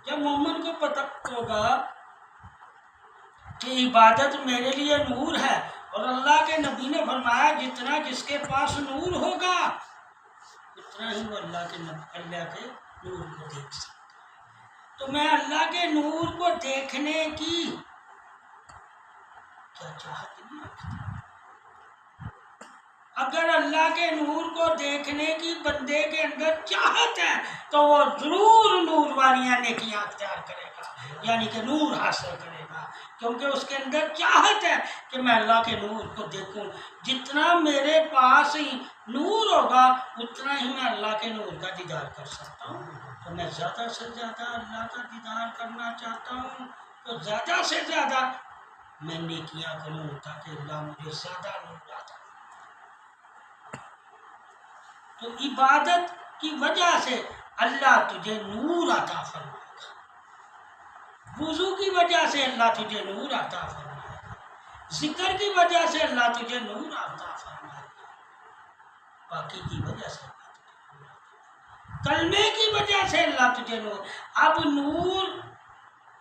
جب مومن کو پتہ ہوگا کہ عبادت میرے لیے نور ہے، اور اللہ کے نبی نے فرمایا جتنا جس کے پاس نور ہوگا اتنا ہی وہ اللہ کے نور کو دیکھ سکتا ہے۔ تو میں اللہ کے نور کو دیکھنے کی کیا چاہت نہیں رکھتا؟ اگر اللہ کے نور کو دیکھنے کی بندے کے اندر چاہت ہے تو وہ ضرور نور والی نیکیاں اختیار کرے گا، یعنی کہ نور حاصل کرے گا، کیونکہ اس کے اندر چاہت ہے کہ میں اللہ کے نور کو دیکھوں۔ جتنا میرے پاس ہی نور ہوگا اتنا ہی میں اللہ کے نور کا دیدار کر سکتا ہوں۔ تو میں زیادہ سے زیادہ اللہ کا دیدار کرنا چاہتا ہوں، تو زیادہ سے زیادہ میں نیکیاں کروں تاکہ اللہ مجھے زیادہ نور عطا کرے۔ تو عبادت کی وجہ سے اللہ تجھے نور عطا فرمائے گا، وضو کی وجہ سے اللہ تجھے نور عطا فرمائے گا، ذکر کی وجہ سے اللہ تجھے نور عطا فرمائے گا، باقی کی وجہ سے اللہ تجھے نور عطا، کلمے کی وجہ سے اللہ تجھے نور۔ اب نور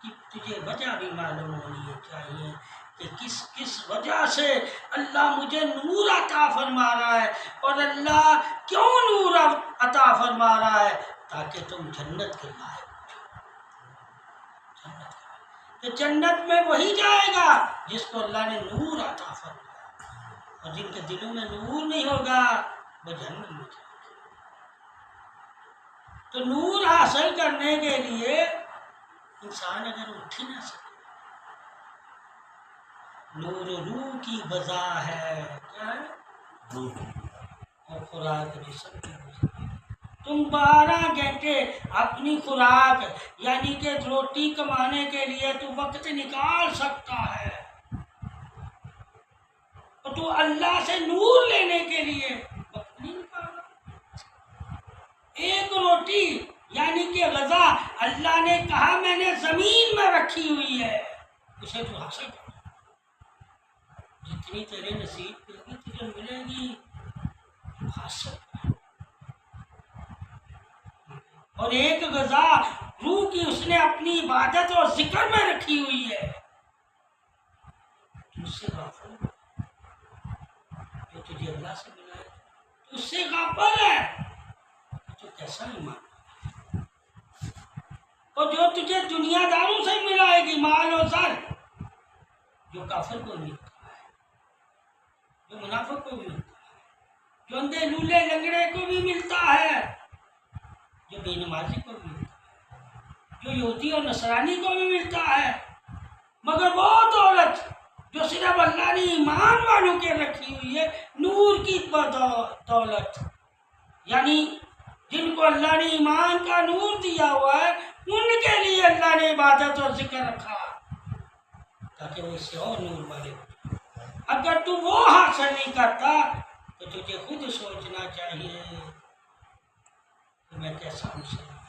کی تجھے وجہ بھی معلوم ہونی چاہیے کہ کس وجہ سے اللہ مجھے نور عطا فرما رہا ہے، اور اللہ کیوں نور عطا فرما رہا ہے؟ تاکہ تم جنت کے لائق ہو۔ کہ جنت میں وہی جائے گا جس کو اللہ نے نور عطا فرمایا، اور جن کے دلوں میں نور نہیں ہوگا وہ جنت میں جائے گا۔ تو نور حاصل کرنے کے لیے انسان اگر اٹھ ہی نہ سکے، نور روح کی غذا ہے، کیا ہے؟ اور خوراک جسم کی غذا۔ تم 12 گھنٹے اپنی خوراک یعنی کہ روٹی کمانے کے لیے تو وقت نکال سکتا ہے، اور تو اللہ سے نور لینے کے لیے وقت نہیں نکالا۔ ایک روٹی یعنی کہ غذا اللہ نے کہا میں نے زمین میں رکھی ہوئی ہے، اسے تو حاصل کر، جتنی تیرے نصیب پہ ہوگی تجھے ملے گی، حاصل کر۔ اور ایک غذا روح کی اس نے اپنی عبادت اور ذکر میں رکھی ہوئی ہے، تو اس سے غافل جو تجھے اللہ سے ملا ہے، تو اس سے غافل ہے تو کیسا ایمان؟ اور جو تجھے دنیا داروں سے ملائے گی، مال و زر، جو کافر کو ملتا ہے، جو منافق کو بھی ملتا ہے، جو اندھے لولے لنگڑے کو بھی ملتا ہے، جو بے نمازی کو بھی ملتا ہے، جو یہودی اور نصرانی کو بھی ملتا ہے، مگر وہ دولت جو صرف اللہ نے ایمان والوں کے رکھی ہوئی ہے، نور کی دولت، یعنی جن کو اللہ نے ایمان کا نور دیا ہوا ہے ان کے لیے اللہ نے عبادت اور ذکر رکھا تاکہ وہ اس سے اور نور والے ہو۔ اگر تو وہ حاصل نہیں کرتا تو تجھے خود سوچنا چاہیے کہ میں کیسا مسلمان،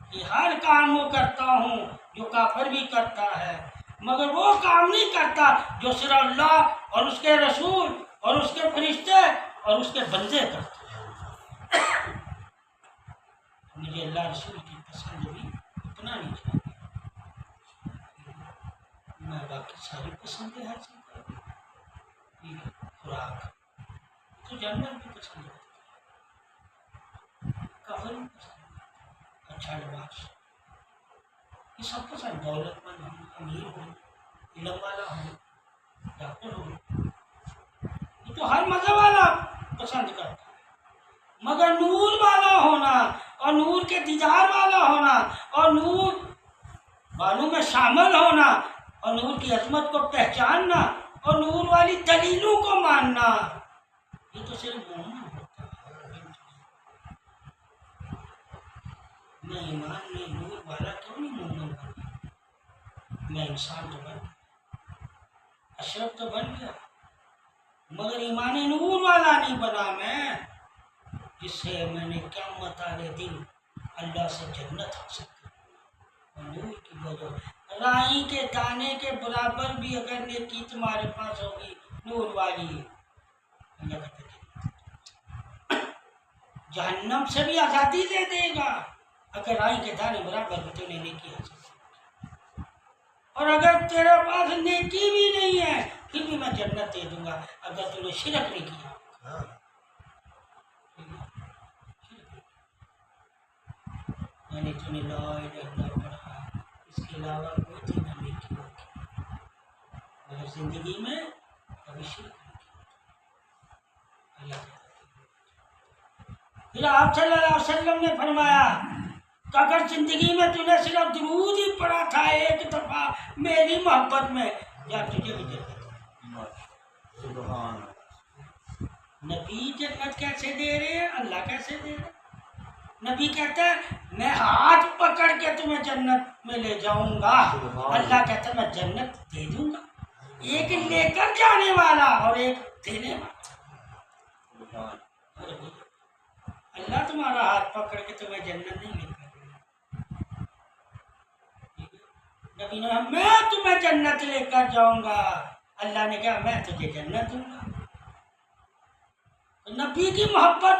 کہ ہر کام وہ کرتا ہوں جو کافر بھی کرتا ہے، مگر وہ کام نہیں کرتا جو صرف اللہ اور اس کے رسول اور اس کے فرشتے اور اس کے بندے کرتے ہیں۔ مجھے اللہ رسول کی پسند بھی اتنا نہیں چاہیے، میں باقی ساری پسندیں حاصل کروں، خوراک تو جانور بھی پسند ہے، کفن بھی پسند ہے، اچھا لباس، یہ سب پسند، دولت مند ہوں، امیر ہوں، علم والا ہوں، ڈاکٹر ہوں، یہ تو ہر مذہب والا پسند کرتا ہے، مگر نور والا ہونا اور نور کے دیدار والا ہونا اور نور والوں میں شامل ہونا اور نور کی عظمت کو پہچاننا اور نور والی دلیلوں کو ماننا، یہ تو صرف مومن ہوتا ہے۔ میں ایمان میں نور والا کیوں نہیں مومن بنا؟ میں انسان تو بن گیا، اشرف تو بن گیا، مگر ایمان نور والا نہیں بنا میں، جس سے میں نے قیامت والے دن اللہ سے جنت حاصل کی۔ اور نور کی وجہ رائی کے دانے کے برابر بھی اگر نیکی تمہارے پاس ہوگی نور والی، اللہ کا جہنم سے بھی آزادی دے دے گا اگر رائی کے دانے برابر بھی تو نے نیکی حاصل کی۔ اور اگر تیرے پاس نیکی بھی نہیں ہے پھر بھی میں جنت دے دوں گا اگر تو نے شرک نہیں کیا۔ میں نے تمہیں لا الہ الا اللہ پڑھا، اس کے علاوہ کوئی تیرا نیکی ہوگی مگر زندگی میں کبھی شرک نہیں کیا۔ اللہ تعالیٰ پھر آپ صلی اللہ علیہ وسلم نے فرمایا کہ اگر زندگی میں تو نے صرف درود ہی پڑھا تھا ایک دفعہ میری محبت میں، یا تجھے بھی جنت۔ سبحان نبی جنت کیسے دے رہے ہیں، اللہ کیسے دے رہے ہیں؟ نبی کہتا ہے میں ہاتھ پکڑ کے تمہیں جنت میں لے جاؤں گا، اللہ کہتا ہے میں جنت دے دوں گا، ایک لے کر جانے والا اور ایک دینے والا۔ اللہ تمہارا ہاتھ پکڑ کے تمہیں جنت نہیں لے کر جائے گا۔ نبی نے کہا میں تمہیں جنت لے کر جاؤں گا، اللہ نے کہا میں تجھے جنت دوں گا۔ نبی کی محبت